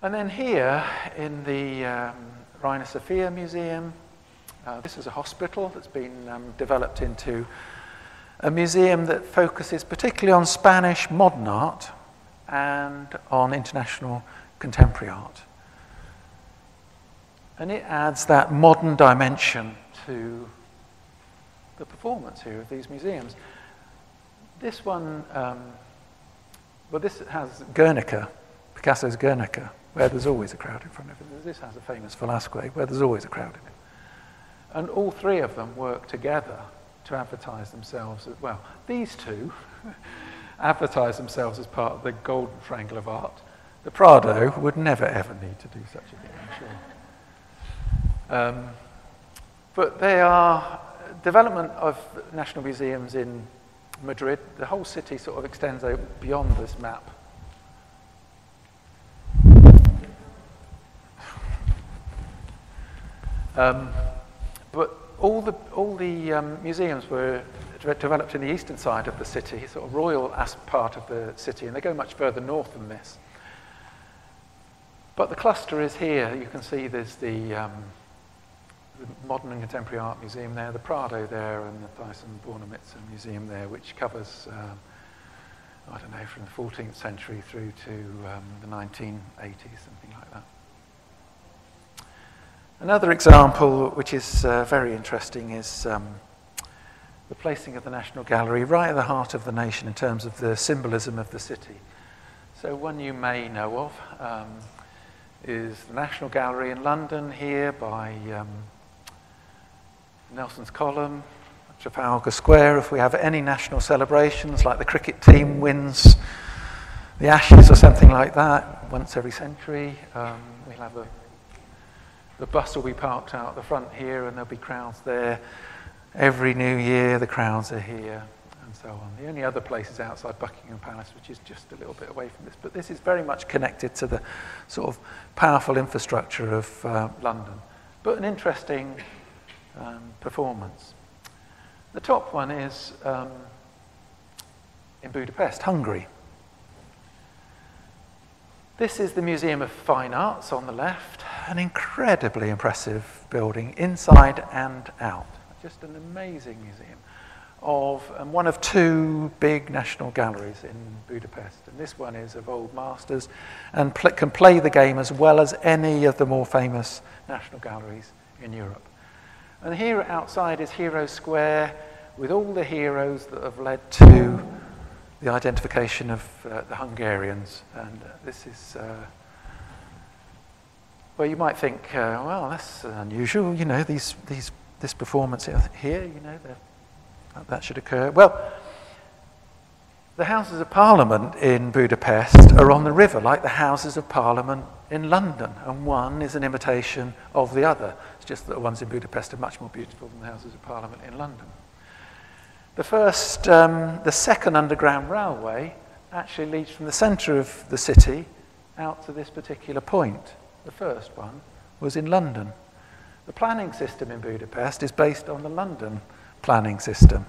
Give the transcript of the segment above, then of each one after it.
And then here in the Reina Sofia Museum, this is a hospital that's been developed into a museum that focuses particularly on Spanish modern art and on international contemporary art. And it adds that modern dimension to the performance here of these museums. This one, well, this has Guernica, Picasso's Guernica, where there's always a crowd in front of it. This has a famous Velasquez, where there's always a crowd in it. And all three of them work together to advertise themselves as well. These two advertise themselves as part of the golden triangle of art. The Prado would never, ever need to do such a thing, I'm sure. But they are development of national museums in Madrid. The whole city sort of extends beyond this map. But all the museums were developed in the eastern side of the city, sort of royal part of the city, and they go much further north than this. But the cluster is here. You can see there's the Modern and Contemporary Art Museum there, the Prado there, and the Thyssen-Bornemisza Museum there, which covers, I don't know, from the 14th century through to the 1980s, something like that. Another example, which is very interesting, is the placing of the National Gallery right at the heart of the nation in terms of the symbolism of the city. So one you may know of is the National Gallery in London here by Nelson's Column, Trafalgar Square. If we have any national celebrations, like the cricket team wins the Ashes or something like that, once every century, we'll have the bus will be parked out the front here and there'll be crowds there. Every New Year the crowds are here and so on. The only other place is outside Buckingham Palace, which is just a little bit away from this. But this is very much connected to the sort of powerful infrastructure of London. But an interesting performance. The top one is in Budapest, Hungary. This is the Museum of Fine Arts on the left, an incredibly impressive building inside and out. Just an amazing museum of one of two big national galleries in Budapest. And this one is of old masters and can play the game as well as any of the more famous national galleries in Europe. And here outside is Hero Square with all the heroes that have led to the identification of the Hungarians. And this is, well, you might think, well, that's unusual, you know, this performance here, you know, that should occur. Well, the Houses of Parliament in Budapest are on the river, like the Houses of Parliament in London, and one is an imitation of the other. It's just that the ones in Budapest are much more beautiful than the Houses of Parliament in London. The second underground railway actually leads from the centre of the city out to this particular point. The first one was in London. The planning system in Budapest is based on the London planning system.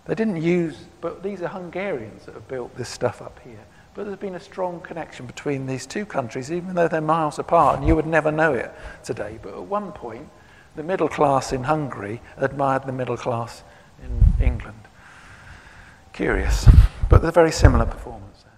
They didn't use, but these are Hungarians that have built this stuff up here. But there's been a strong connection between these two countries, even though they're miles apart, and you would never know it today. But at one point, the middle class in Hungary admired the middle class in England. Curious, but they're very similar performance there.